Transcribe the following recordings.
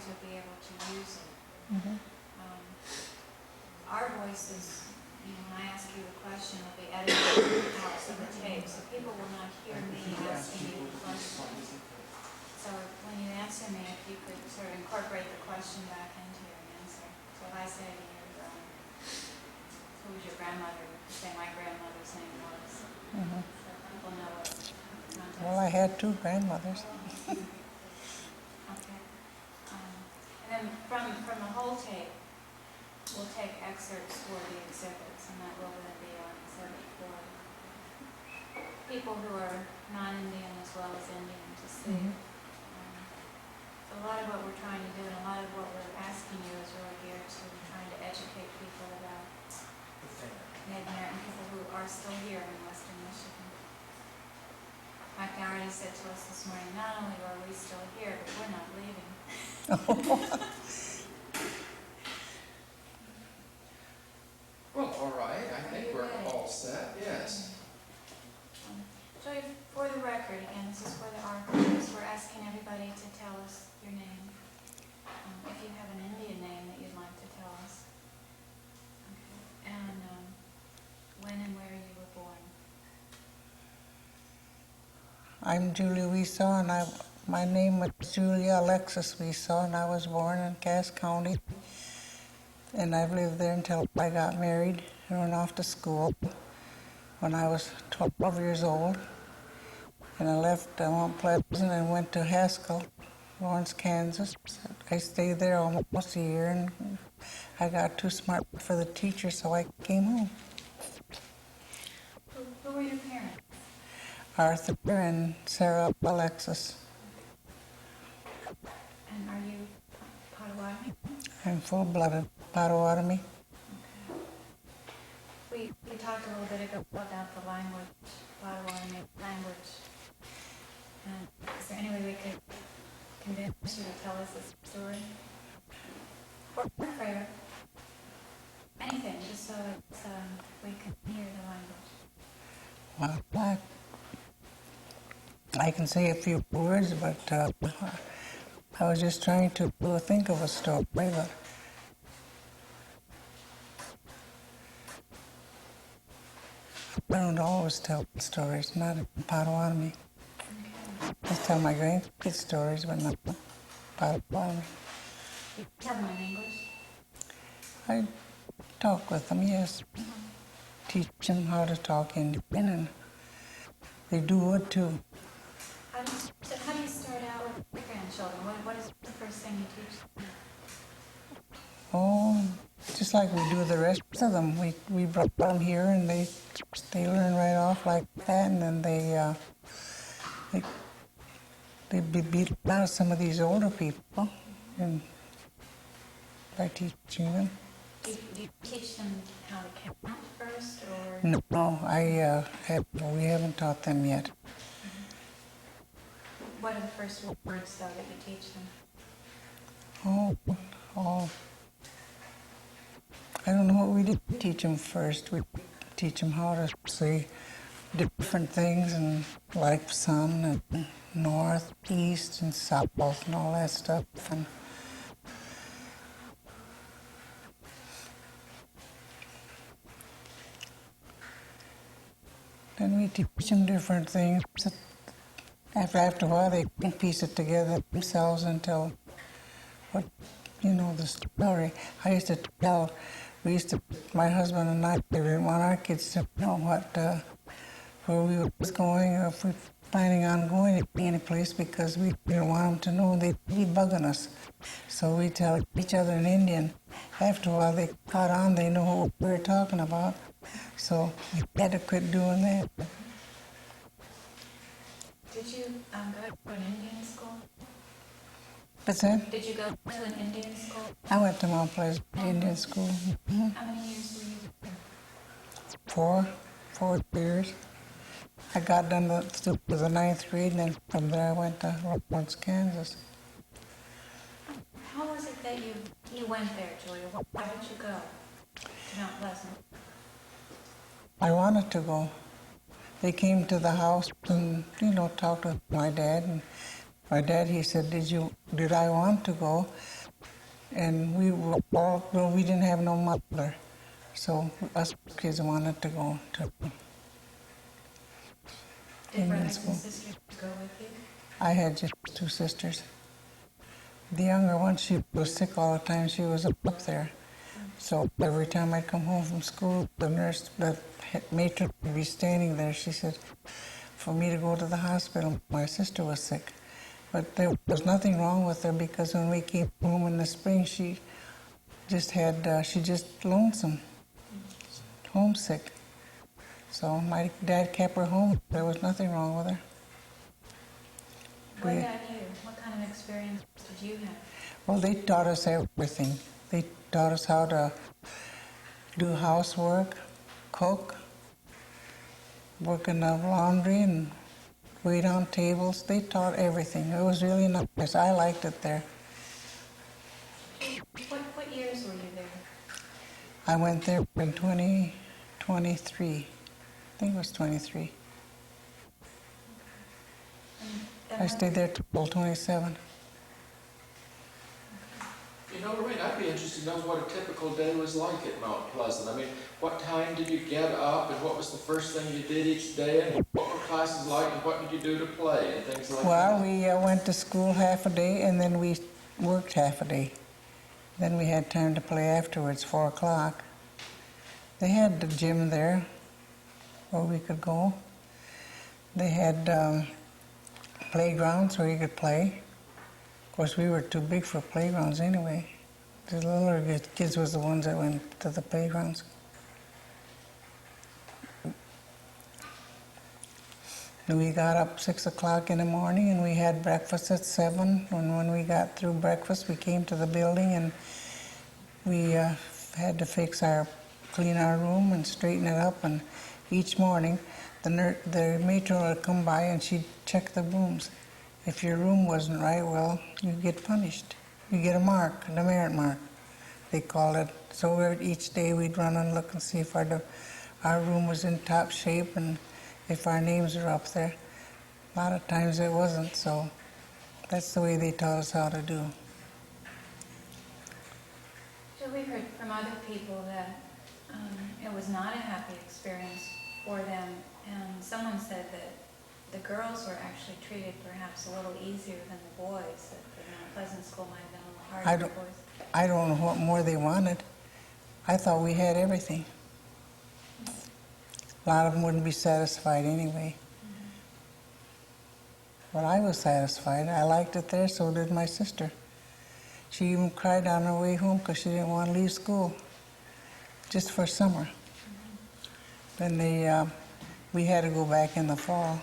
to be able to use it. Mm-hmm. Our voices, when I ask you a question, will be edited out of the tape, so people will not hear me asking you the question. So when you answer me, if you could sort of incorporate the question back into your answer. So if I say to you, who was your grandmother, you could say my grandmother's name was. Mm-hmm. So people know what context. Well, I had 2 grandmothers. Okay. And then from the whole tape, we'll take excerpts for the exhibits, and that will then be on exhibit for people who are non-Indian as well as Indian to see. Mm-hmm. So a lot of what we're trying to do and a lot of what we're asking you is really geared to trying to educate people about Native American people who are still here in Western Michigan. Like I already said to us this morning, not only are we still here, but we're not leaving. Well, all right. I think we're all set. Yes. Joy, for the record, again, this is for the archives, we're asking everybody to tell us your name. If you have an Indian name that you'd like to tell us. Okay. And when and where you were born. I'm Julie Wesaw, and my name was Julia Alexis Wesaw, and I was born in Cass County. And I've lived there until I got married and went off to school when I was 12 years old. And I left Mount Pleasant and went to Haskell, Lawrence, Kansas. I stayed there almost a year, and I got too smart for the teacher, so I came home. Who were your parents? Arthur and Sarah Alexis. And are you Potawatomi? I'm full-blooded Potawatomi. Okay. We talked a little bit ago about the language, Potawatomi language. And is there any way we could convince you to tell us this story? Or prayer? Anything, just so it's, we can hear the language. Well, I can say a few words, but I was just trying to think of a story, but I don't always tell stories, not in Potawatomi. I tell my grandkids stories, but not Potawatomi. You tell them in English? I talk with them, yes. Teach them how to talk Indian, and they do it too. How do you start out with your grandchildren? What is the first thing you teach them? Oh, just like we do the rest of them. We brought them here, and they learn right off like that, and then they beat out some of these older people, and by teaching them. Do you teach them how to count first, or? No, we haven't taught them yet. What are the first words, though, that you teach them? Oh, I don't know what we did teach them first. We teach them how to say different things, and like sun and north, east, and south, and all that stuff. And then we teach them different things. After a while, they can piece it together themselves and tell the story. My husband and I didn't want our kids to know where we was going, or if we were planning on going to any place, because we didn't want them to know. They'd be bugging us. So we tell each other in Indian. After a while, they caught on. They know what we were talking about. So we had to quit doing that. Did you go to an Indian school? What's that? Did you go to an Indian school? I went to Mount Pleasant Indian School. Mm-hmm. How many years were you there? 4 years. I got done to the 9th grade, and then from there I went to Lawrence, Kansas. How was it that you went there, Julia? Why did you go to Mount Pleasant? I wanted to go. They came to the house and, talked with my dad. And my dad, he said, did I want to go? And we were all, well, we didn't have no mother, so us kids wanted to go to Did Indian brothers school. and sisters go with you? I had just 2 sisters. The younger one, she was sick all the time. She was up there. So every time I'd come home from school, the nurse, the matron would be standing there. She said, for me to go to the hospital, my sister was sick. But there was nothing wrong with her because when we came home in the spring, she just lonesome, homesick. So my dad kept her home. There was nothing wrong with her. What about you? What kind of experience did you have? Well, they taught us everything. They taught us how to do housework, cook, work in the laundry, and wait on tables. They taught everything. It was really nice. I liked it there. What years were you there? I went there in 2023. I think it was 23. And I stayed there till 27. You know, Lorraine, I'd be interested to know what a typical day was like at Mount Pleasant. I mean, what time did you get up, and what was the first thing you did each day, and what were classes like, and what did you do to play, and things like Well, that? we went to school half a day, and then we worked half a day. Then we had time to play afterwards, 4 o'clock. They had the gym there where we could go. They had playgrounds where you could play. Of course, we were too big for playgrounds anyway. The littler kids was the ones that went to the playgrounds. And we got up 6 o'clock in the morning and we had breakfast at 7. And when we got through breakfast, we came to the building and we had to clean our room and straighten it up. And each morning, the matron would come by and she'd check the rooms. If your room wasn't right, well, you get punished. You get a mark, a demerit mark, they call it. So each day we'd run and look and see if our room was in top shape and if our names were up there. A lot of times it wasn't, so that's the way they taught us how to do. So we've heard from other people that it was not a happy experience for them, and someone said that the girls were actually treated perhaps a little easier than the boys, that the Mount Pleasant School might have been a little harder for boys. I don't know what more they wanted. I thought we had everything. A lot of them wouldn't be satisfied anyway. But I was satisfied. I liked it there, so did my sister. She even cried on her way home because she didn't want to leave school, just for summer. Then we had to go back in the fall.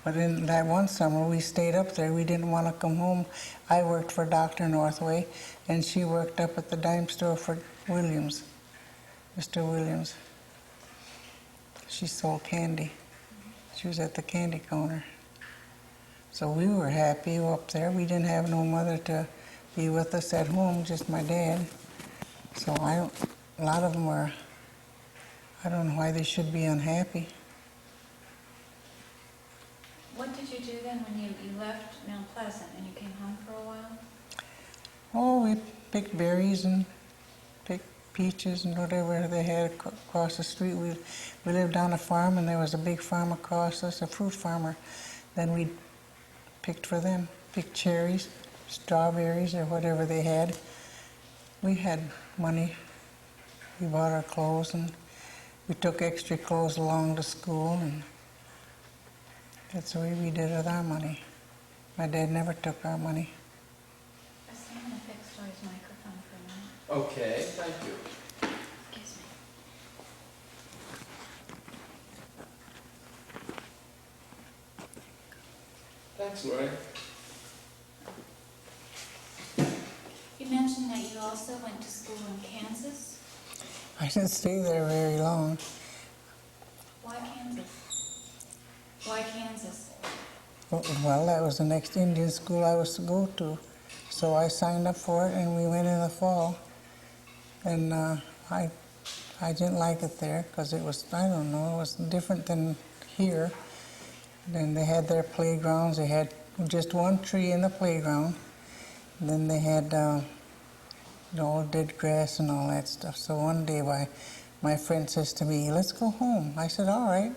But in that one summer, we stayed up there. We didn't want to come home. I worked for Dr. Northway, and she worked up at the dime store for Williams, Mr. Williams. She sold candy. She was at the candy counter. So we were happy up there. We didn't have no mother to be with us at home, just my dad. So a lot of them were, I don't know why they should be unhappy. What did you do then when you left Mount Pleasant and you came home for a while? Oh, we picked berries and picked peaches and whatever they had across the street. We lived on a farm, and there was a big farm across us, a fruit farmer. Then we picked for them, picked cherries, strawberries, or whatever they had. We had money. We bought our clothes, and we took extra clothes along to school, and that's the way we did with our money. My dad never took our money. I'm going to fix Joy's microphone for a minute. Okay, thank you. Excuse me. Thanks, Lorraine. You mentioned that you also went to school in Kansas. I didn't stay there very long. Why Kansas? Why Kansas? Well, that was the next Indian school I was to go to. So I signed up for it, and we went in the fall. And I didn't like it there because it was, I don't know, it was different than here. Then they had their playgrounds. They had just one tree in the playground. And then they had dead grass and all that stuff. So one day my friend says to me, let's go home. I said, all right.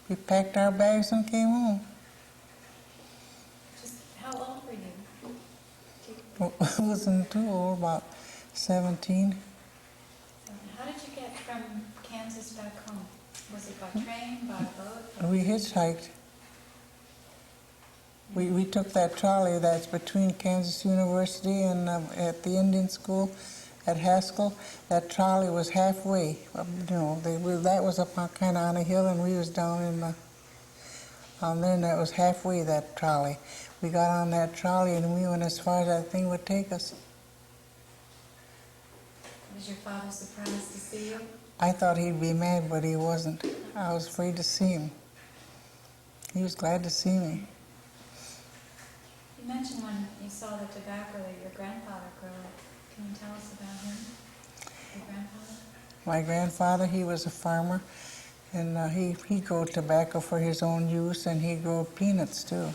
We packed our bags and came home. Just, how old were you? I wasn't too old, about 17. How did you get from Kansas back home? Was it by train, by boat? We hitchhiked. We took that trolley that's between Kansas University and at the Indian School at Haskell. That trolley was halfway. That was up kind of on a hill, and we was down in the on there, and that was halfway, that trolley. We got on that trolley, and we went as far as that thing would take us. Was your father surprised to see you? I thought he'd be mad, but he wasn't. I was afraid to see him. He was glad to see me. You mentioned when you saw the tobacco that your grandfather grew. Can you tell us about him? Your grandfather? My grandfather, he was a farmer, and he grew tobacco for his own use, and he grew peanuts too.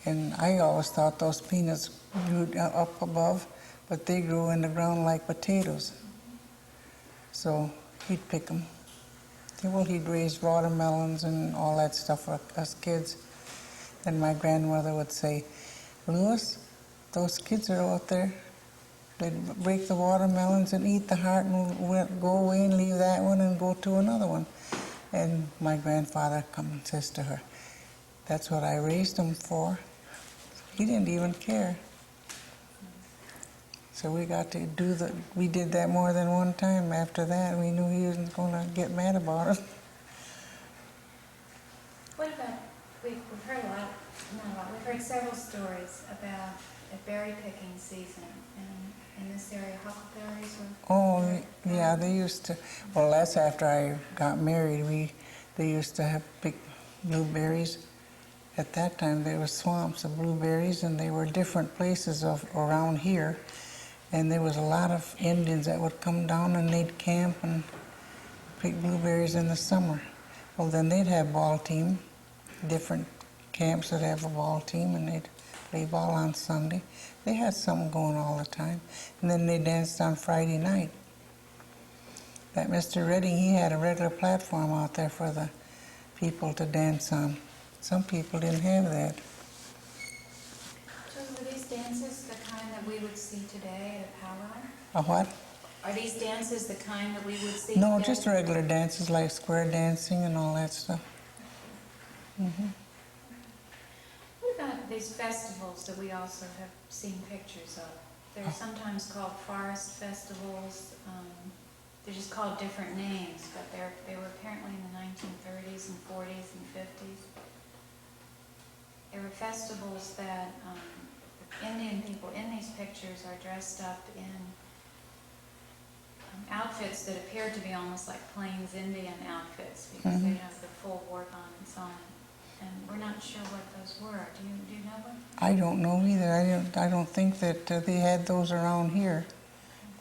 And I always thought those peanuts grew up above, but they grew in the ground like potatoes. So he'd pick them. Well, he'd raise watermelons and all that stuff for us kids. And my grandmother would say, Louis, those kids are out there. They'd break the watermelons and eat the heart and go away and leave that one and go to another one. And my grandfather comes and says to her, that's what I raised them for. He didn't even care. So we got to we did that more than one time after that. We knew he wasn't going to get mad about it. What about, we've heard we've heard several stories about a berry picking season in this area, huckleberries were... Oh, yeah, they used to, well, that's after I got married. They used to have pick blueberries. At that time, there were swamps of blueberries, and they were different places around here. And there was a lot of Indians that would come down, and they'd camp and pick blueberries in the summer. Well, then they'd have ball team, different camps that have a ball team, and they'd play ball on Sunday. They had something going all the time. And then they danced on Friday night. That Mr. Redding, he had a regular platform out there for the people to dance on. Some people didn't have that. So were these dances the kind that we would see today at a powwow? A what? Are these dances the kind that we would see No, today? just regular dances like square dancing and all that stuff. Mm-hmm. What about these festivals that we also have seen pictures of? They're sometimes called forest festivals. They're just called different names, but they were apparently in the 1930s and 40s and 50s. There were festivals that Indian people in these pictures are dressed up in outfits that appear to be almost like Plains Indian outfits because they have the full war garments on. And we're not sure what those were. Do you know what? I don't know either. I don't think that they had those around here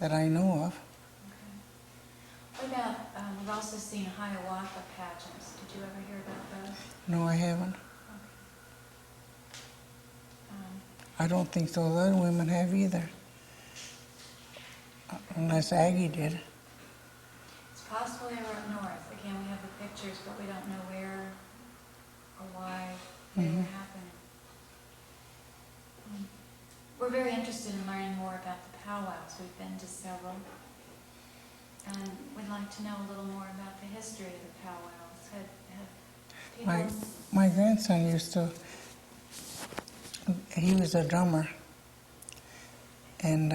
that I know of. Okay. What about, we've also seen Hiawatha pageants. Did you ever hear about those? No, I haven't. Okay. I don't think those other women have either. Unless Aggie did. It's possible they were up north. Again, we have the pictures, but we don't know where or why they were happening. We're very interested in learning more about the powwows. We've been to several. And we'd like to know a little more about the history of the powwows. Have people... My grandson he was a drummer. And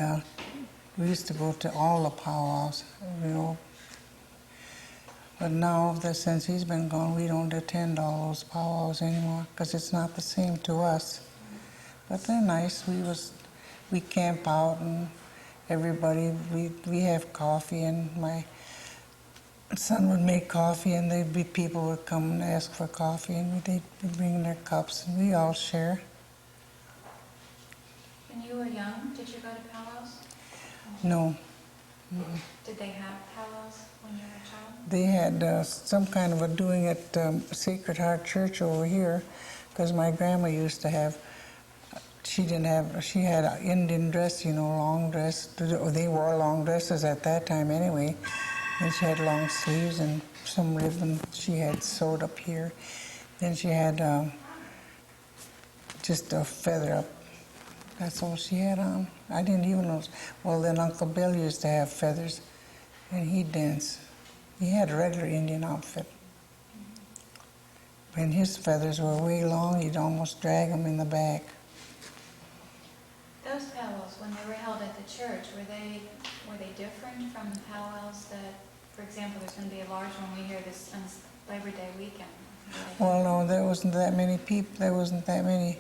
we used to go to all the powwows, But now, since he's been gone, we don't attend all those powwows anymore because it's not the same to us. But they're nice. We camp out and everybody, we have coffee, and my son would make coffee, and people would come and ask for coffee, and they'd bring their cups, and we all share. When you were young, did you go to powwows? No. Did they have powwows when you were a child? They had some kind of a doing at Sacred Heart Church over here, because my grandma used to have she didn't have, she had an Indian dress, you know, long dress. They wore long dresses at that time anyway. And she had long sleeves and some ribbon she had sewed up here. Then she had just a feather up. That's all she had on. I didn't even know. Well, then Uncle Bill used to have feathers, and he'd dance. He had a regular Indian outfit. When his feathers were way long, you'd almost drag them in the back. Those powwows, when they were held at the church, were they different from the powwows that, for example, there's going to be a large one we hear this on Labor Day weekend? Well, no, there wasn't that many people. There wasn't that many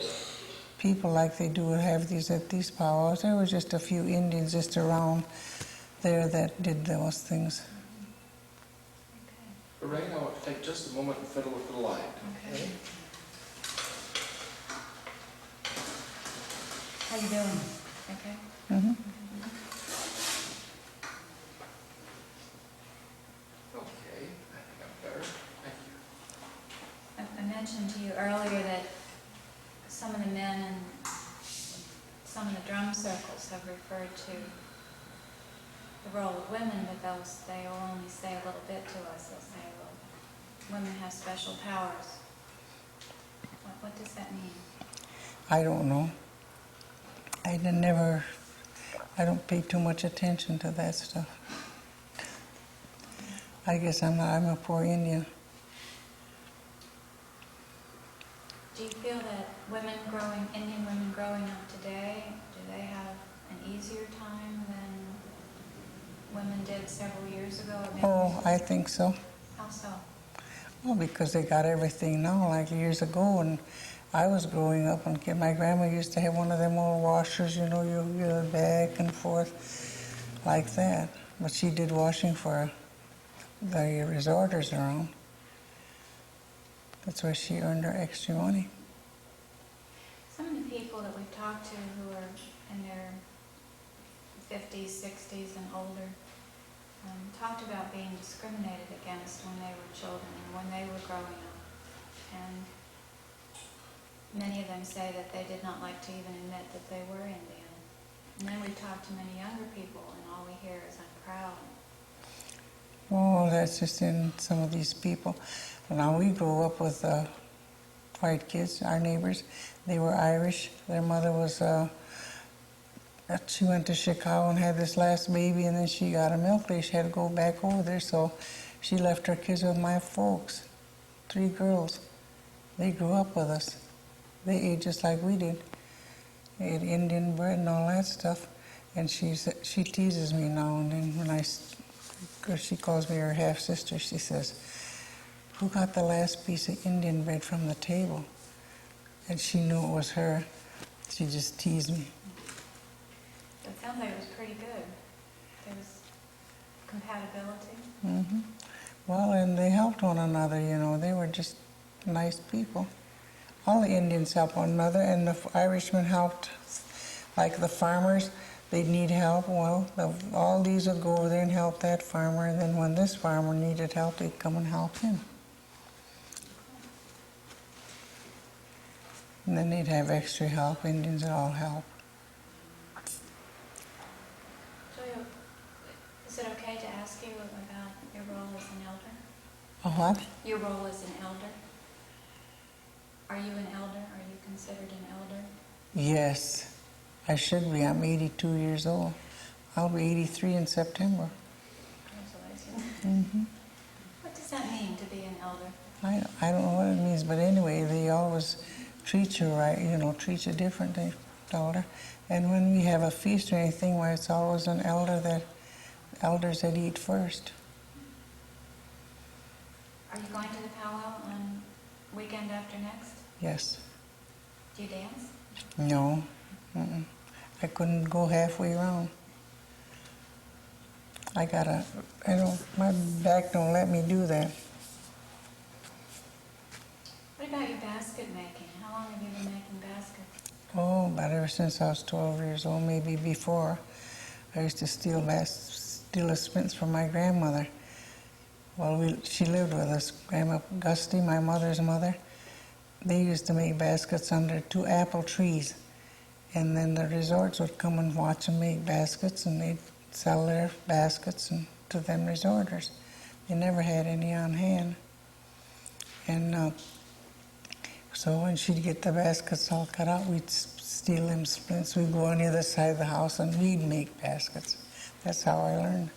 people like they do have these at these powwows. There was just a few Indians just around there that did those things. Lorraine, I want to take just a moment and fiddle with the light. Okay. How you doing? Okay. Mm-hmm. Okay, I think I'm better. Thank you. I mentioned to you earlier that some of the men and some of the drum circles have referred to the role of women, but they will only say a little bit to us. They'll say, well, women have special powers. What does that mean? I don't know. I don't pay too much attention to that stuff. I guess I'm a poor Indian. Do you feel that Indian women growing up today, do they have an easier time than women did several years ago? Or maybe Oh, I think so. How so? Well, because they got everything now, like years ago, and I was growing up, and my grandma used to have one of them old washers, you know, you go back and forth like that. But she did washing for the resorters around. That's where she earned her extra money. Some of the people that we've talked to who are in their 50s, 60s, and older talked about being discriminated against when they were children and when they were growing up. And many of them say that they did not like to even admit that they were Indian. And then we talk to many younger people, and all we hear is, I'm proud. Oh, that's just in some of these people. Now, we grew up with white kids, our neighbors. They were Irish. Their mother was, she went to Chicago and had this last baby, and then she got a milk leak. She had to go back over there, so she left her kids with my folks, 3 girls. They grew up with us. They ate just like we did. They ate Indian bread and all that stuff. And she teases me now and then when because she calls me her half-sister. She says, who got the last piece of Indian bread from the table? And she knew it was her. She just teased me. It sounds like it was pretty good. There was compatibility. Mm-hmm. Well, and they helped one another, you know. They were just nice people. All the Indians helped one another, and the Irishmen helped. Like the farmers, they'd need help. Well, all these would go over there and help that farmer, and then when this farmer needed help, they'd come and help him. And then they'd have extra help. Indians would all help. Julia, is it okay to ask you about your role as an elder? A what? Your role as an elder? Are you an elder? Are you considered an elder? Yes, I should be. I'm 82 years old. I'll be 83 in September. Congratulations. Mm-hmm. What does that mean to be an elder? I don't know what it means, but anyway, they always treat you right, you know, treat you different, they elder. And when we have a feast or anything, why it's always an elders that eat first. Are you going to the powwow on weekend after next? Yes. Do you dance? No. Mm-mm. I couldn't go halfway around. My back don't let me do that. What about your basket making? How long have you been making baskets? Oh, about ever since I was 12 years old, maybe before. I used to steal a splints from my grandmother. Well, she lived with us. Grandma Gusty, my mother's mother. They used to make baskets under 2 apple trees. And then the resorts would come and watch them make baskets, and they'd sell their baskets to them resorters. They never had any on hand. And so when she'd get the baskets all cut out, we'd steal them splints. We'd go on the other side of the house and we'd make baskets. That's how I learned.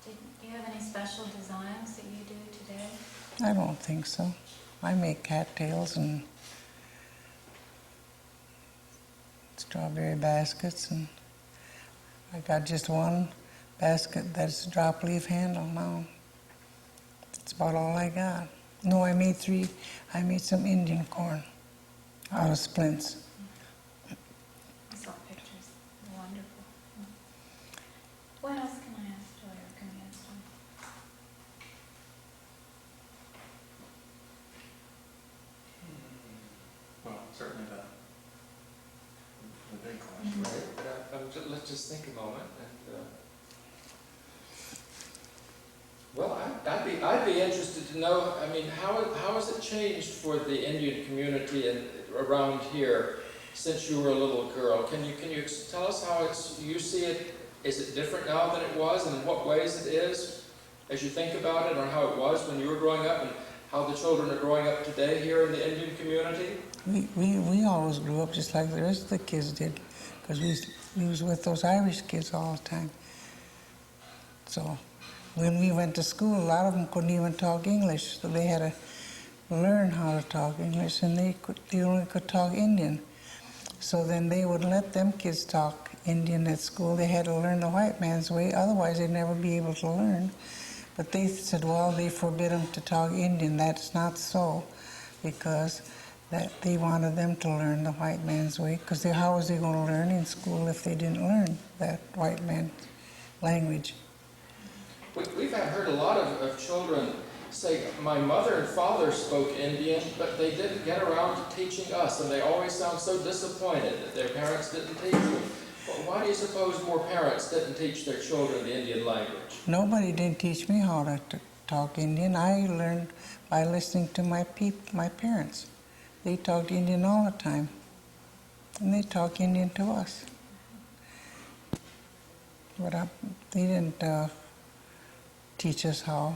Do you have any special designs that you do today? I don't think so. I make cattails and strawberry baskets, and I got just one basket that's a drop leaf handle now. That's about all I got. No, I made three. I made some Indian corn out of splints. I saw pictures. They're wonderful. What else can I ask Joy, or can I ask Joy? Well, certainly the big question. Right, let's just think a moment. Well, I'd be interested to know, I mean, how has it changed for the Indian community around here since you were a little girl? Can you tell us how you see it? Is it different now than it was, and in what ways it is, as you think about it, or how it was when you were growing up, and how the children are growing up today here in the Indian community? We always grew up just like the rest of the kids did, because we was with those Irish kids all the time. So when we went to school, a lot of them couldn't even talk English, so they had to learn how to talk English, and they only could talk Indian. So then they wouldn't let them kids talk Indian at school. They had to learn the white man's way, otherwise they'd never be able to learn. But they said, well, they forbid them to talk Indian. That's not so, because they wanted them to learn the white man's way, because how was they going to learn in school if they didn't learn that white man's language? We've heard a lot of children say, my mother and father spoke Indian, but they didn't get around to teaching us, and they always sound so disappointed that their parents didn't teach them. Well, why do you suppose more parents didn't teach their children the Indian language? Nobody didn't teach me how to talk Indian. I learned by listening to my parents. They talked Indian all the time, and they talk Indian to us. But they didn't teach us how.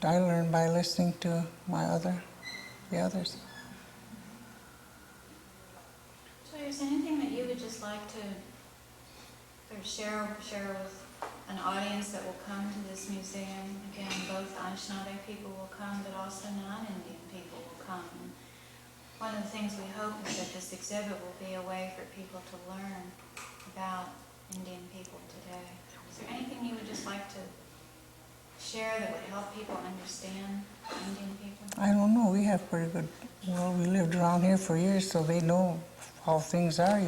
I learned by listening to the others. So is there anything that you would just like to sort of share with an audience that will come to this museum? Again, both Anishinaabe people will come, but also non-Indian people will come. And one of the things we hope is that this exhibit will be a way for people to learn about Indian people today. Is there anything you would just like to share that would help people understand Indian people? I don't know. We have pretty good, we lived around here for years, so they know how things are,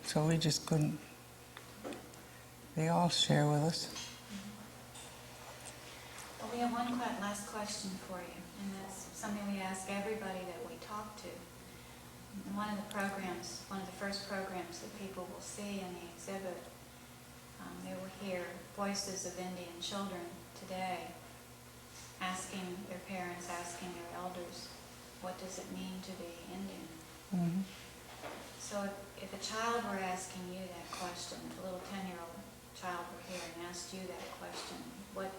So we just couldn't, they all share with us. Well, we have one last question for you, and that's something we ask everybody that we talk to. And one of the first programs that people will see in the exhibit, they will hear voices of Indian children today asking their parents, asking their elders, what does it mean to be Indian? Mm-hmm. So if a child were asking you that question, if a little 10-year-old child were here and asked you that question, what,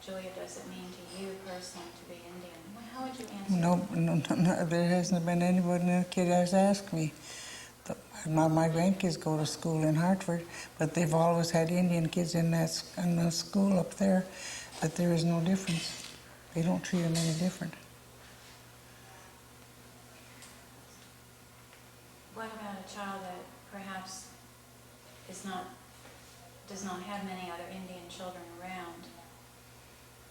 Julia, does it mean to you personally to be Indian? How would you answer? No, there hasn't been anybody, no kid has asked me. My grandkids go to school in Hartford, but they've always had Indian kids in the school up there, but there is no difference. They don't treat them any different. What about a child that perhaps does not have many other Indian children around?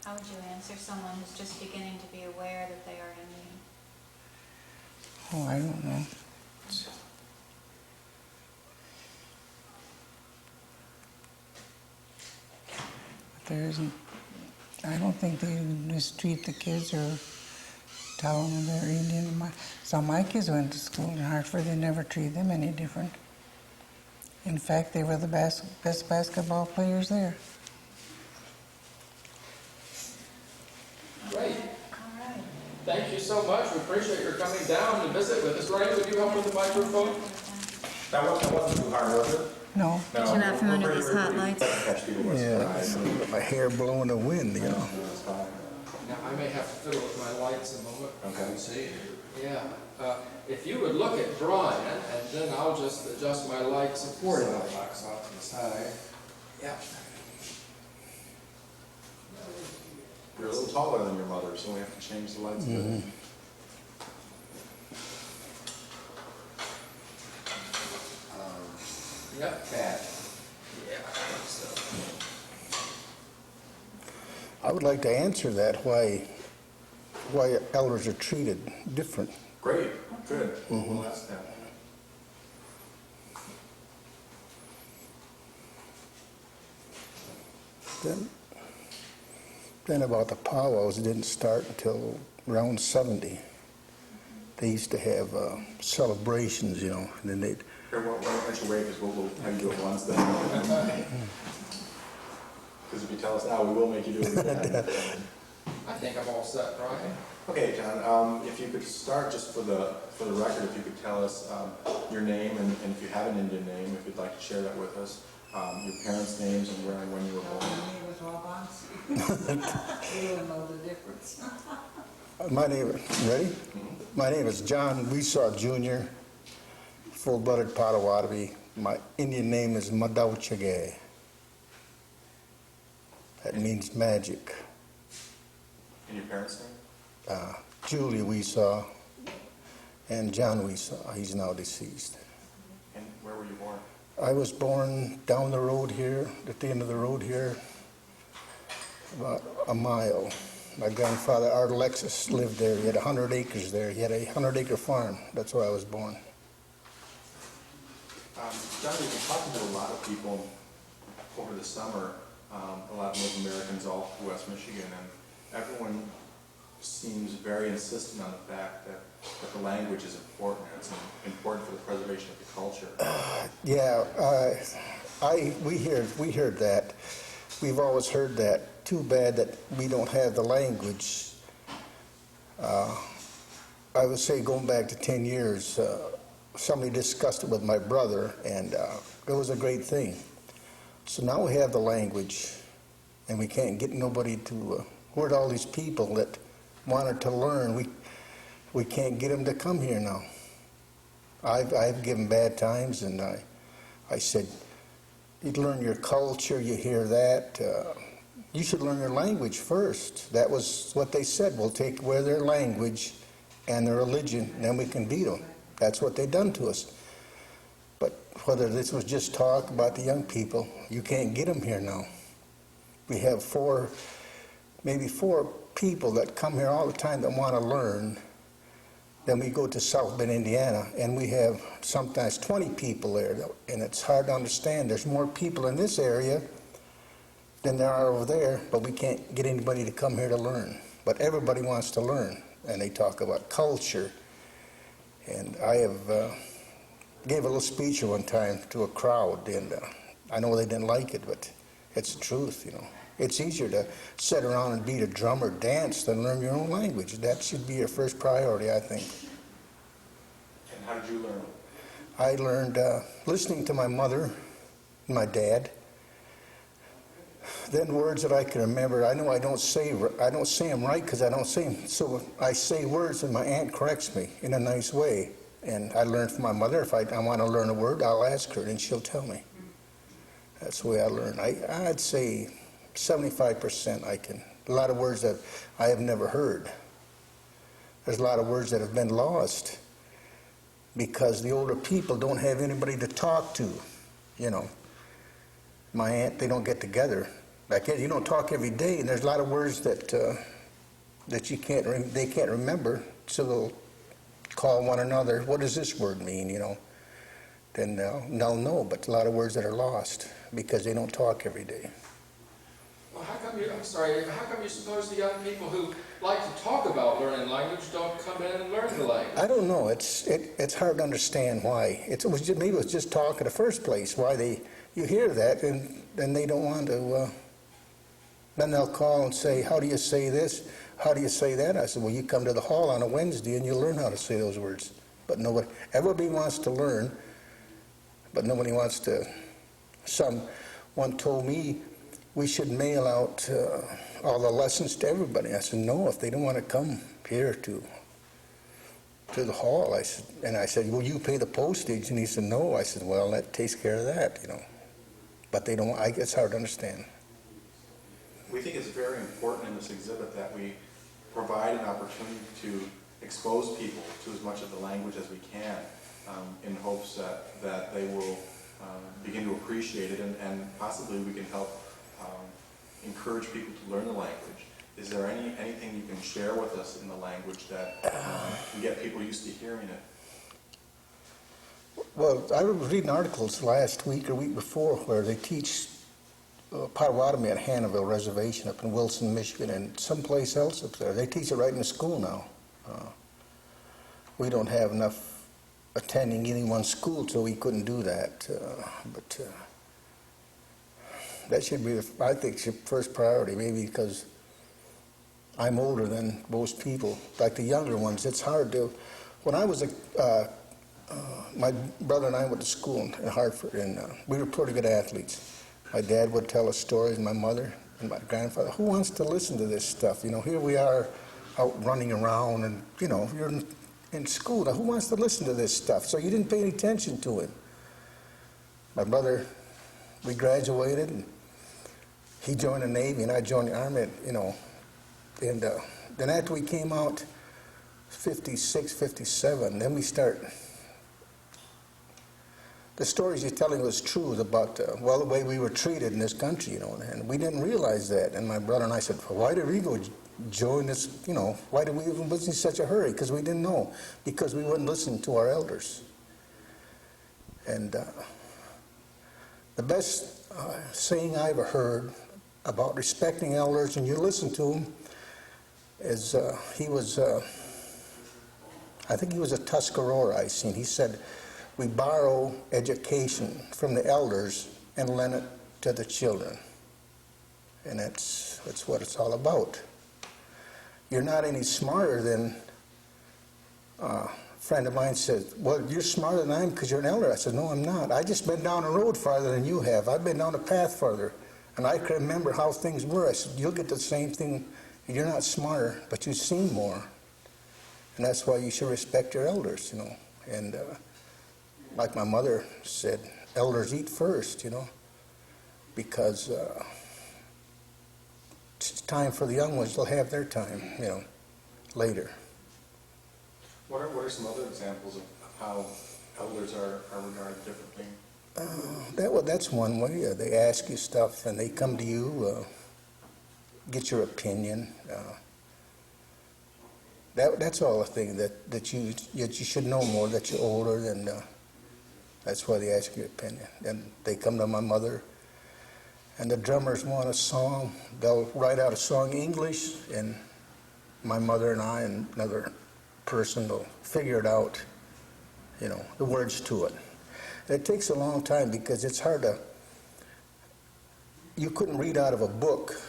How would you answer someone who's just beginning to be aware that they are Indian? Oh, I don't know. There isn't, I don't think they mistreat the kids or tell them they're Indian. Some of my kids went to school in Hartford, they never treated them any different. In fact, they were the best basketball players there. Great. All right. Thank you so much. We appreciate your coming down to visit with us. Ray, would you help with the microphone? That wasn't too hard, was it? No. But you're not familiar with these hot lights? Catch people by Yeah, surprise. my hair blowing in the wind, you know. That's fine. Now, I may have to fiddle with my lights a moment. Okay. See? Yeah. If you would look at Brian, and then I'll just adjust my lights accordingly. Box off to the side. Yeah. You're a little taller than your mother, so we have to change the lights a bit. Yep. Cat. Yeah, I think so. I would like to answer that, why elders are treated different. Great, good. We'll ask that. Then about the powwows, it didn't start until around 70. They used to have celebrations, you know, and then they'd... Here, why don't you wait, because we'll have you do it once then. Because if you tell us now, we will make you do it again. I think I'm all set, Brian. Okay, John, if you could start just for the record, if you could tell us your name and if you have an Indian name, if you'd like to share that with us, your parents' names and where and when you were born. My name is Wabansi. You don't know the difference. My name, ready? My name is John Wesaw Jr., full-blooded Potawatomi. My Indian name is Madauchagay. That means magic. And your parents' name? Julia Wesaw and John Wesaw. He's now deceased. And where were you born? I was born down the road here, at the end of the road here, about a mile. My grandfather, Art Alexis, lived there. He had 100 acres there. He had a 100-acre farm. That's where I was born. John, we've been talking to a lot of people over the summer, a lot of Native Americans all through West Michigan, and everyone seems very insistent on the fact that the language is important. It's important for the preservation of the culture. Yeah, we heard that. We've always heard that. Too bad that we don't have the language. I would say going back to 10 years, somebody discussed it with my brother, and it was a great thing. So now we have the language, and we can't get nobody to, where'd all these people that wanted to learn, we can't get them to come here now. I've given bad times, and I said, you learn your culture, you hear that, you should learn your language first. That was what they said. We'll take away their language and their religion, and then we can beat them. That's what they done to us. But whether this was just talk about the young people, you can't get them here now. We have maybe four people that come here all the time that want to learn. Then we go to South Bend, Indiana, and we have sometimes 20 people there, and it's hard to understand. There's more people in this area than there are over there, but we can't get anybody to come here to learn. But everybody wants to learn, and they talk about culture. And I gave a little speech one time to a crowd, and I know they didn't like it, but it's the truth, you know. It's easier to sit around and beat a drum or dance than learn your own language. That should be your first priority, I think. And how did you learn? I learned listening to my mother and my dad. Then words that I can remember. I know I don't say them right because I don't say them. So I say words and my aunt corrects me in a nice way. And I learned from my mother. If I want to learn a word, I'll ask her and she'll tell me. That's the way I learn. I'd say 75% I can. A lot of words that I have never heard. There's a lot of words that have been lost because the older people don't have anybody to talk to, you know. My aunt, they don't get together. Like you don't talk every day, and there's a lot of words that they can't remember, so they'll call one another. What does this word mean? You know, then they'll know. But a lot of words that are lost because they don't talk every day. Well, how come you suppose the young people who like to talk about learning language don't come in and learn the language? I don't know. It's hard to understand why. Maybe it was just talk in the first place. Why you hear that and then they don't want to. Then they'll call and say, "How do you say this?" how do you say that? I said, well, you come to the hall on a Wednesday and you learn how to say those words. But nobody, everybody wants to learn, but nobody wants to. One told me we should mail out all the lessons to everybody. I said, no, if they don't want to come here to the hall. I said, will you pay the postage? And he said, no. I said, well, that takes care of that, you know. But they don't, it's hard to understand. We think it's very important in this exhibit that we provide an opportunity to expose people to as much of the language as we can, in hopes that they will begin to appreciate it, and possibly we can help encourage people to learn the language. Is there anything you can share with us in the language that can get people used to hearing it? Well, I was reading articles last week or week before where they teach Potawatomi at Hannibal Reservation up in Wilson, Michigan, and someplace else up there. They teach it right in the school now. We don't have enough attending any one school, so we couldn't do that. But that should be, I think, first priority, maybe because I'm older than most people, like the younger ones. It's hard to, when I was my brother and I went to school in Hartford, and we were pretty good athletes. My dad would tell us stories, and my mother and my grandfather. Who wants to listen to this stuff? You know, here we are out running around, and, you know, you're in school. Now, who wants to listen to this stuff? So you didn't pay any attention to it. My brother, we graduated, and he joined the Navy, and I joined the Army, you know. And then after we came out, 56, 57, then we start, the stories you're telling was true about, well, the way we were treated in this country, you know, and we didn't realize that. And my brother and I said, well, why did we go join this, you know, why did we even was in such a hurry? Because we didn't know, because we wouldn't listen to our elders. And the best saying I ever heard about respecting elders, and you listen to them, is he was, I think he was a Tuscarora I seen. He said, we borrow education from the elders and lend it to the children. And that's what it's all about. You're not any smarter than, a friend of mine said, well, you're smarter than I am because you're an elder. I said, no, I'm not. I just been down the road farther than you have. I've been down the path farther. And I can remember how things were. I said, you'll get the same thing. You're not smarter, but you've seen more. And that's why you should respect your elders, you know. And like my mother said, elders eat first, you know, because it's time for the young ones. They'll have their time, you know, later. What are some other examples of how elders are regarded differently? That's one way. They ask you stuff, and they come to you, get your opinion. That's all a thing that you should know more, that you're older, and that's why they ask your opinion. And they come to my mother, and the drummers want a song. They'll write out a song in English, and my mother and I and another person will figure it out, you know, the words to it. And it takes a long time because it's hard to, you couldn't read out of a book,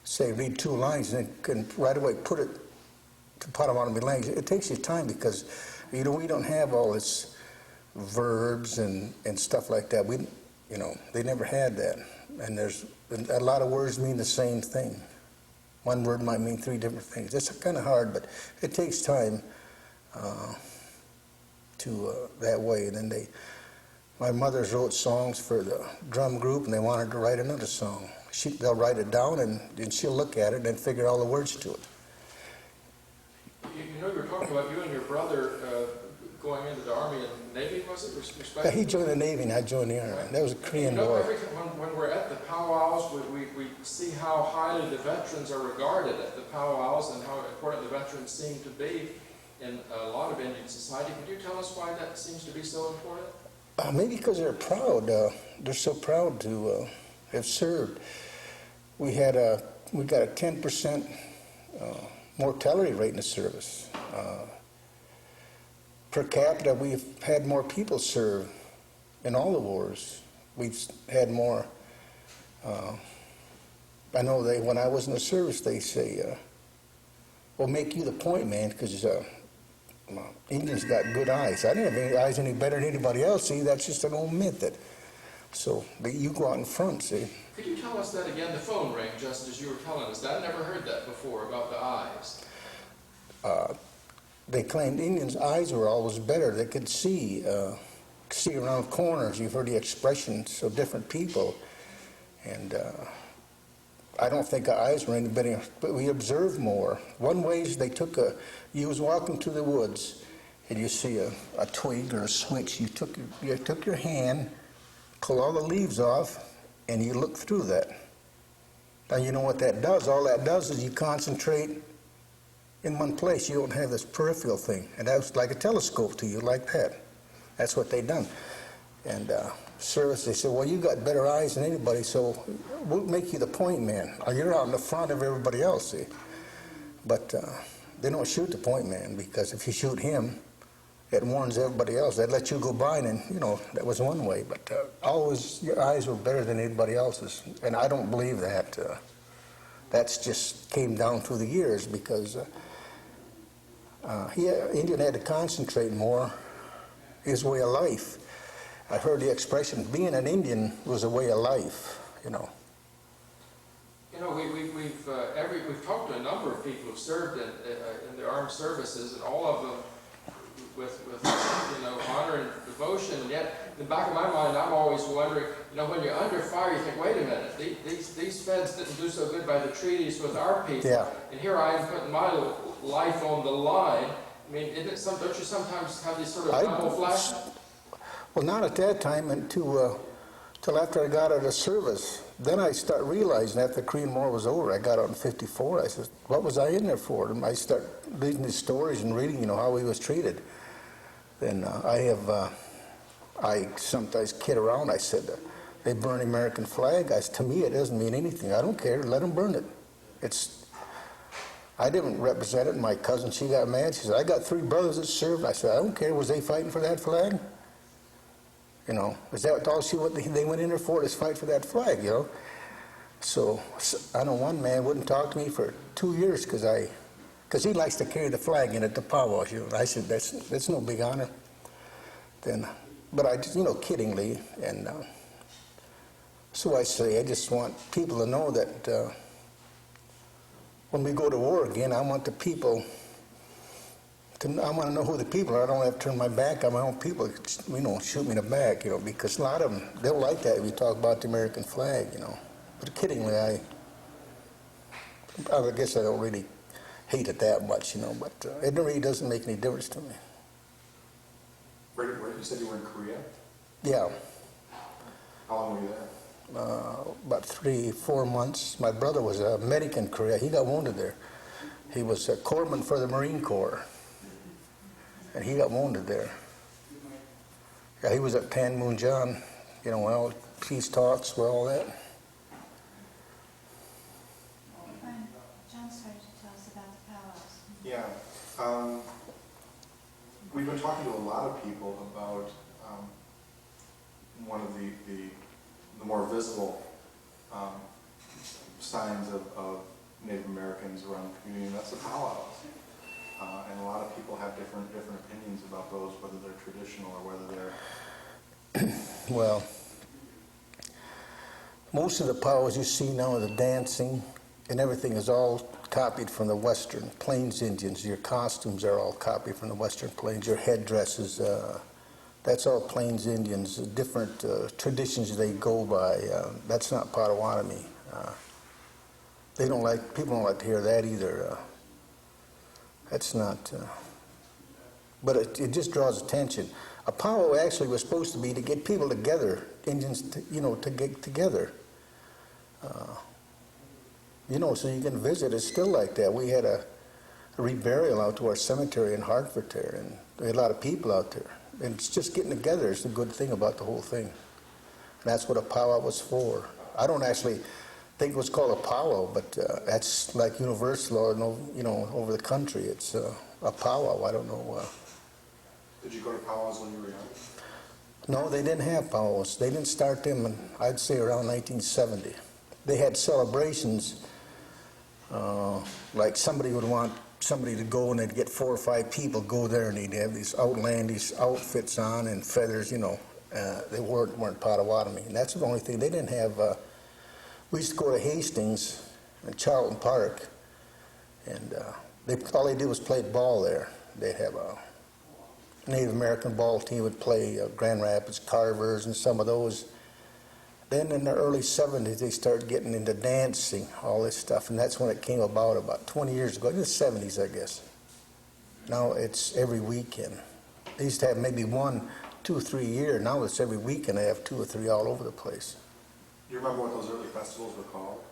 say read 2 lines and then can right away put it to Potawatomi language. It takes you time because, you know, we don't have all this verbs and stuff like that. We, you know, they never had that. And there's a lot of words mean the same thing. One word might mean 3 different things. It's kind of hard, but it takes time that way. And then my mother's wrote songs for the drum group, and they wanted to write another song. They'll write it down, and then she'll look at it and then figure all the words to it. You know, you were talking about you and your brother going into the Army and Navy, was it? Yeah, he joined the Navy and I joined the Army. Right. That was a Korean War. When we're at the powwows, we see how highly the veterans are regarded at the powwows and how important the veterans seem to be in a lot of Indian society. Could you tell us why that seems to be so important? Maybe because they're proud. They're so proud to have served. We got a 10% mortality rate in the service. Per capita, we've had more people serve in all the wars. We've had more I know when I was in the service, they say, well, make you the point man, because Indians got good eyes. I didn't have any eyes any better than anybody else. See, that's just an old myth that. So you go out in front. See. Could you tell us that again? The phone rang just as you were telling us that. I never heard that before about the eyes. They claimed Indians' eyes were always better. They could see around corners. You've heard the expressions of different people, and I don't think our eyes were any better, but we observed more. One way is they took you was walking through the woods, and you see a twig or a switch. You took your hand, pull all the leaves off, and you look through that. Now you know what that does. All that does is you concentrate in one place. You don't have this peripheral thing, and that's like a telescope to you, like that. That's what they done. And service, they said, well, you got better eyes than anybody, so we'll make you the point man. You're out in the front of everybody else, see. But they don't shoot the point man, because if you shoot him, it warns everybody else. They'd let you go by, and that was one way. But always, your eyes were better than anybody else's, and I don't believe that. That's just came down through the years, because Indian had to concentrate more. His way of life. I heard the expression, being an Indian was a way of life, You know, we've talked to a number of people who've served in the armed services, and all of them with honor and devotion. And yet, in the back of my mind, I'm always wondering, when you're under fire, you think, wait a minute, these feds didn't do so good by the treaties with our people, yeah. And here I am putting my life on the line. I mean, don't you sometimes have these sort of double flashes? Well, not at that time till after I got out of service. Then I start realizing after the Korean War was over, I got out in '54. I said, what was I in there for? And I start reading these stories and reading, how he was treated. Then I sometimes kid around. I said, they burn the American flag. To me, it doesn't mean anything. I don't care. Let them burn it. I didn't represent it. My cousin, she got mad. She said, I got 3 brothers that served. I said, I don't care. Was they fighting for that flag? Is that what they went in there for, is fight for that flag, So I know one man wouldn't talk to me for 2 years because he likes to carry the flag in at the powwows. I said, that's no big honor. But I just, kiddingly, and so I say, I just want people to know that when we go to war again, I want the people I want to know who the people are. I don't have to turn my back on my own people, shoot me in the back, because a lot of them, they'll like that if you talk about the American flag, But kiddingly, I guess I don't really hate it that much, but it really doesn't make any difference to me. Where you said you were in Korea? Yeah. How long were you there? About 3-4 months. My brother was a medic in Korea. He got wounded there. He was a corpsman for the Marine Corps. And he got wounded there. Yeah, he was at Panmunjom, peace talks, all that. John started to tell us about the powwows. Yeah. We've been talking to a lot of people about one of the more visible signs of Native Americans around the community, and that's the powwows. And a lot of people have different opinions about those, whether they're traditional or whether they're... Well, most of the powwows you see now, the dancing and everything is all copied from the Western Plains Indians. Your costumes are all copied from the Western Plains. Your headdresses, that's all Plains Indians. Different traditions they go by. That's not Potawatomi. People don't like to hear that either. That's not, but it just draws attention. A powwow actually was supposed to be to get people together, Indians, to get together. So you can visit. It's still like that. We had a reburial out to our cemetery in Hartford there, and we had a lot of people out there. And it's just getting together is the good thing about the whole thing. And that's what a powwow was for. I don't actually think it was called a powwow, but that's like universal, over the country. It's a powwow. I don't know. Did you go to powwows when you were young? No, they didn't have powwows. They didn't start them, I'd say, around 1970. they had celebrations, like somebody would want somebody to go and they'd get 4 or 5 people go there and they'd have these outlandish outfits on and feathers, you know. They weren't Potawatomi. And that's the only thing. They didn't have, we used to go to Hastings and Charlton Park, and all they did was play ball there. They'd have a Native American ball team would play Grand Rapids Carvers and some of those. Then in the early 70s, they started getting into dancing, all this stuff, and that's when it came about 20 years ago, in the 70s, I guess. Now it's every weekend. They used to have maybe 1, 2, 3 a year. Now it's every weekend. They have 2 or 3 all over the place. Do you remember what those early festivals were called?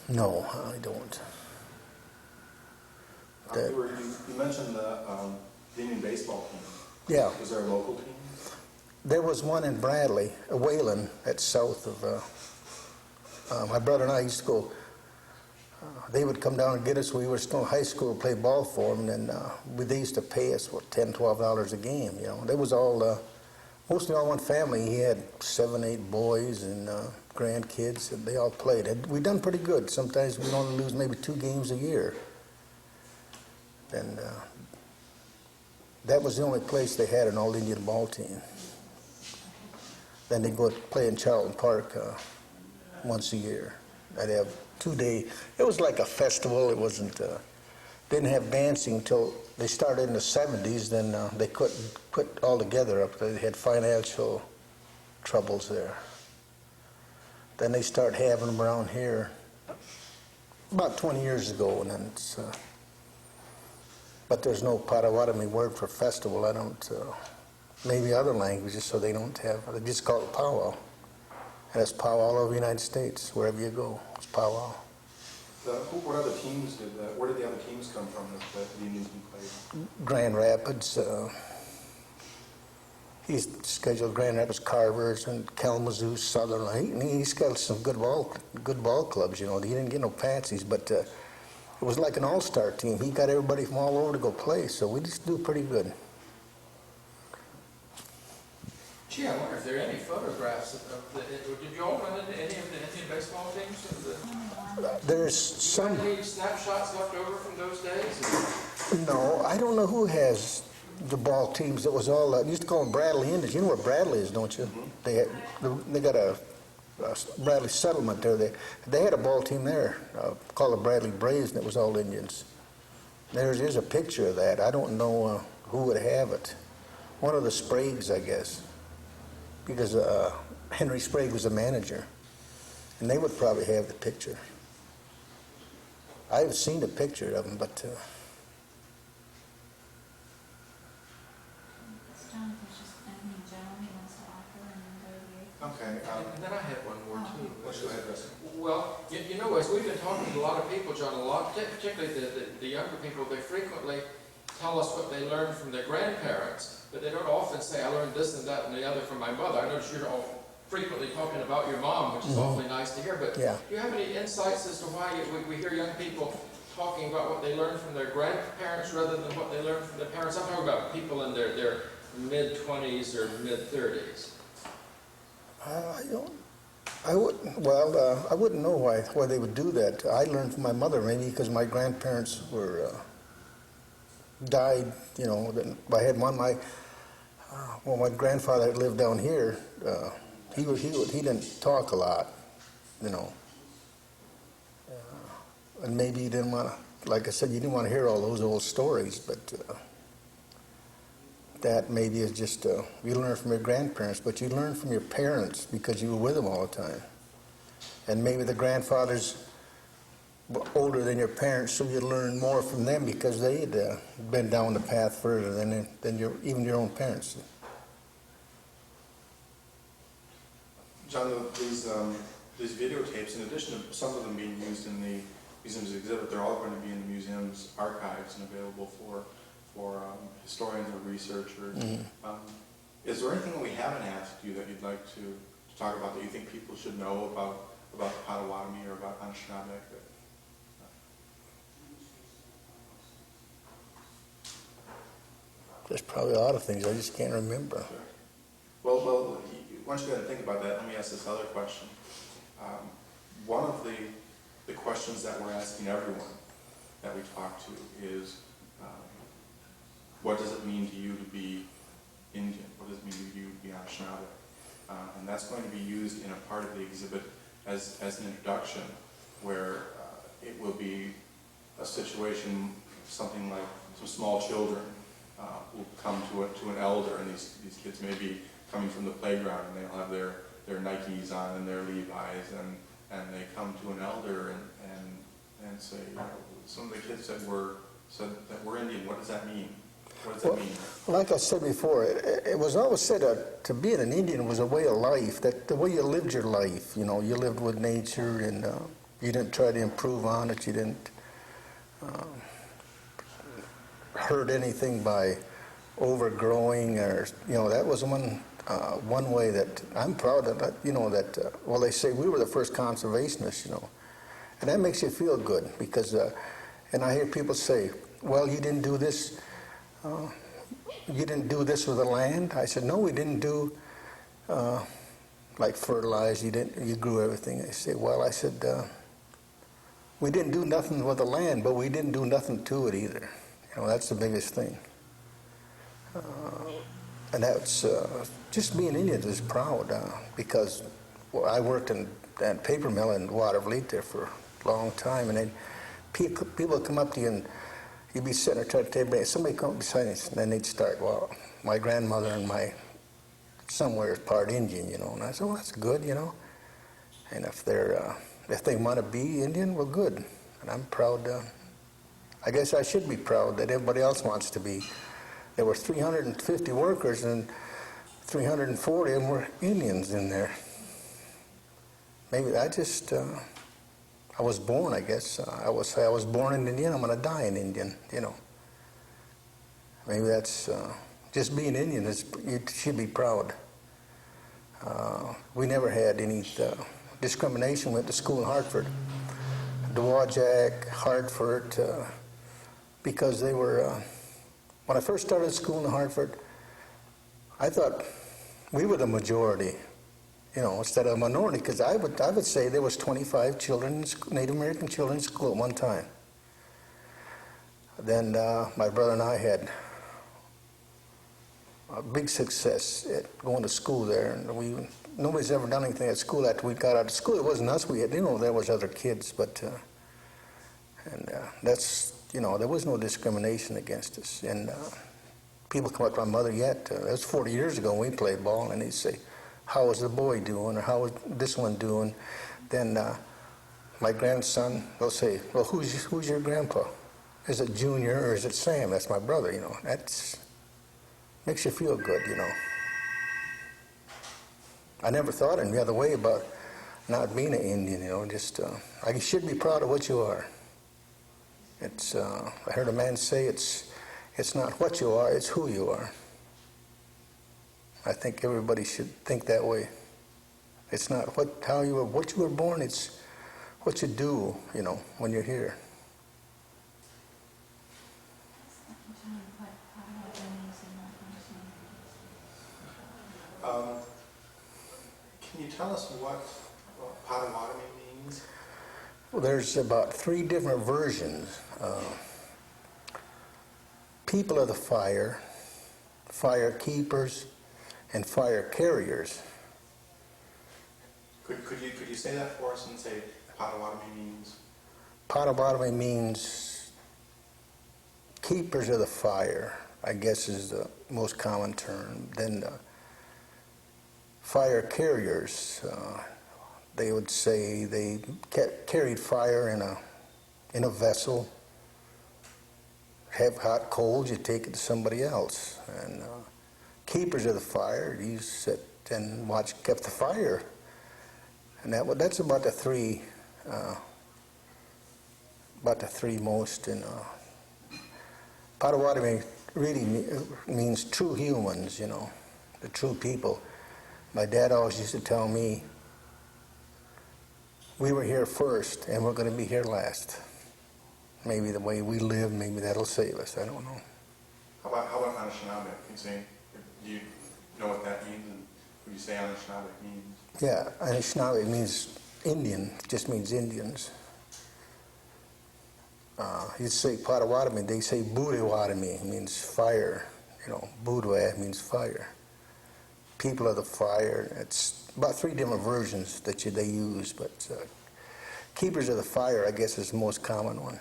No, I don't. You mentioned the Indian baseball team. Yeah. Was there a local team? There was one in Bradley, Wayland, that's south of, my brother and I used to go, they would come down and get us. We were still in high school, play ball for them, and they used to pay us, $10, $12 a game, you know. They was all, mostly all one family. He had 7, 8 boys and grandkids, and they all played. And we done pretty good. Sometimes we'd only lose maybe 2 games a year. And that was the only place they had an all-Indian ball team. Then they'd go play in Charlton Park once a year. I'd have 2-day, it was like a festival. It wasn't, didn't have dancing until they started in the 70s. Then they couldn't put all together up. They had financial troubles there. Then they started having them around here about 20 years ago, and then it's, but there's no Potawatomi word for festival. I don't, maybe other languages, so they don't have, they just call it powwow. And it's powwow all over the United States, wherever you go, it's powwow. What other teams where did the other teams come from that the Indians played? Grand Rapids, he's scheduled Grand Rapids Carvers and Kalamazoo Southern. He's got some good ball clubs, you know. He didn't get no pansies, but it was like an all-star team. He got everybody from all over to go play, so we just do pretty good. Gee, I wonder if there are any photographs did you all run into any of the Indian baseball teams? There's some. Any snapshots left over from those days? No, I don't know who has the ball teams. It was all, used to call them Bradley Indians. You know where Bradley is, don't you? Mm-hmm. They got a Bradley settlement there. They had a ball team there called the Bradley Braves, and it was all Indians. There's a picture of that. I don't know who would have it. One of the Spraggs, I guess, because Henry Sprague was the manager, and they would probably have the picture. I've seen a picture of them, but It's done, there's just anything general he wants to offer, and then go to the Okay. And then I had one more too. What's your address? Well, you know, as we've been talking to a lot of people, John, particularly the younger people, they frequently tell us what they learned from their grandparents, but they don't often say, I learned this and that and the other from my mother. I notice you're all frequently talking about your mom, which is awfully nice to hear, but yeah. do you have any insights as to why we hear young people talking about what they learned from their grandparents rather than what they learned from their parents? I'm talking about people in their mid-20s or mid-30s. I wouldn't know why they would do that. I learned from my mother, maybe because my grandparents were died. You know, I had one. My grandfather lived down here. He didn't talk a lot, you know, and maybe he didn't want to. Like I said, you didn't want to hear all those old stories, but that maybe is just you learn from your grandparents, but you learn from your parents because you were with them all the time, and maybe the grandfathers were older than your parents, so you learn more from them because they had been down the path further than even your own parents. John, these videotapes, in addition to some of them being used in the museum's exhibit, they're all going to be in the museum's archives and available for historians or researchers. Mm-hmm. Is there anything that we haven't asked you that you'd like to talk about that you think people should know about the Potawatomi or about Anishinaabe? There's probably a lot of things I just can't remember. Sure. Well, once you go ahead and think about that, let me ask this other question. One of the questions that we're asking everyone that we talk to is, what does it mean to you to be Indian? What does it mean to you to be Anishinaabe? And that's going to be used in a part of the exhibit as an introduction, where it will be a situation, something like some small children will come to an elder, and these kids may be coming from the playground, and they'll have their Nikes on and their Levi's, and they come to an elder and say, you know, some of the kids said that we're Indian. What does that mean? What does that mean? Like I said before, it was always said to be an Indian was a way of life, that the way you lived your life, you know, you lived with nature, and you didn't try to improve on it, you didn't hurt anything by overgrowing, or, you know, that was one way that I'm proud of, you know, that, well, they say we were the first conservationists, you know, and that makes you feel good, because, and I hear people say, well, you didn't do this, with the land. I said, no, we didn't do like fertilize, you grew everything. They say, well, I said, we didn't do nothing with the land, but we didn't do nothing to it either. You know, that's the biggest thing. And that's, just being Indian is proud, because I worked in that paper mill in Watervliet there for a long time, and then people come up to you and you'd be sitting there trying to tell you, somebody come up beside you, and then they'd start, well, my grandmother and my somewhere is part Indian, you know, and I said, well, that's good, you know, and if they want to be Indian, well, good, and I'm proud, I guess I should be proud that everybody else wants to be. There were 350 workers, and 340 of them were Indians in there. Maybe I just, I was born, I guess. I was born an Indian, I'm going to die an Indian, you know. Maybe that's, just being Indian, you should be proud. We never had any discrimination. Went to school in Hartford, Dowagiac, Hartford, because they were, when I first started school in Hartford, I thought we were the majority, you know, instead of a minority, because I would say there was 25 children, Native American children in school at one time. Then my brother and I had a big success at going to school there, and nobody's ever done anything at school after we got out of school. It wasn't us. We had, you know, there was other kids, but that's, you know, there was no discrimination against us. And people come up to my mother yet. That was 40 years ago when we played ball, and they'd say, how is the boy doing, or how is this one doing? Then my grandson, they'll say, well, who's your grandpa? Is it Junior or is it Sam? That's my brother, you know. That's makes you feel good, you know. I never thought any other way about not being an Indian, you know. Just I should be proud of what you are. It's I heard a man say it's not what you are, it's who you are. I think everybody should think that way. It's not what you were born, it's what you do, you know, when you're here. Can you tell us what Potawatomi means? Well, there's about 3 different versions. People of the fire, fire keepers, and fire carriers. Could you say that for us and say Potawatomi means? Potawatomi means keepers of the fire, I guess is the most common term. Then fire carriers, they would say they carried fire in a vessel. Have hot coals, you take it to somebody else. And keepers of the fire, you sit and kept the fire. And that's about the three most. And Potawatomi really means true humans, you know, the true people. My dad always used to tell me, we were here first and we're going to be here last. Maybe the way we live, maybe that'll save us. I don't know. How about Anishinaabe? Do you know what that means? And would you say Anishinaabe means? Yeah, Anishinaabe means Indian, just means Indians. You'd say Potawatomi, they say Budewatomi, means fire. You know, Budwe means fire. People of the fire. It's about 3 different versions that they use, but keepers of the fire, I guess, is the most common one.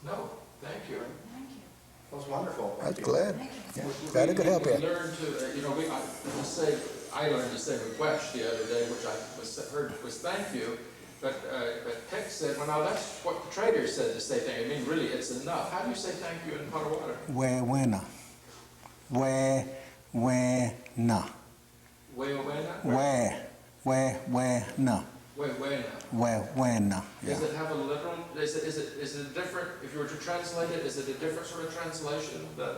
No, thank you. Thank you. That was wonderful. I was Thank you. glad. Thank you. Yeah, glad I could help you. We learned to, you know, I learned to say "wetch" the other day, which I heard was thank you, but Peck said, well, now that's what the trader said to say thank you. I mean, really, it's enough. How do you say thank you in Potawatomi? Wewena. Wewena. Wewena? Wewena. Wewena. Wewena. Does Yeah. it have a literal, is it a different, if you were to translate it, is it a different sort of translation than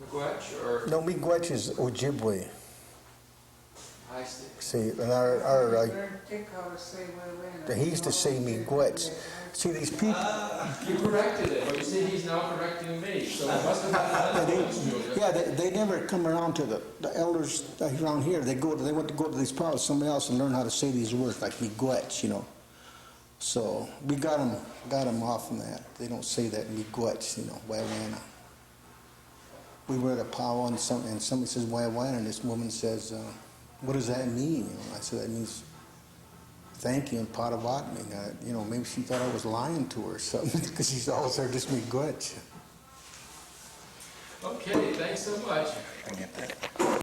Miigwech, or? No, Miigwech is Ojibwe. I see. See, and our Learn Dick how to say where. he used to say Miigwech. See, these people, You corrected it, but you see, he's now correcting me, so it must have been Julia. yeah, they never come around to the elders around here. They want to go to these powwows, somebody else, and learn how to say these words like Miigwech, you know. So we got them off from that. They don't say that Miigwech, you know, Waiwana. We were at a powwow and somebody says Waiwana, and this woman says, what does that mean? You know, I said, that means thank you in Potawatomi. You know, maybe she thought I was lying to her or something, because she's always heard this Miigwech. Okay, thanks so much. I get that.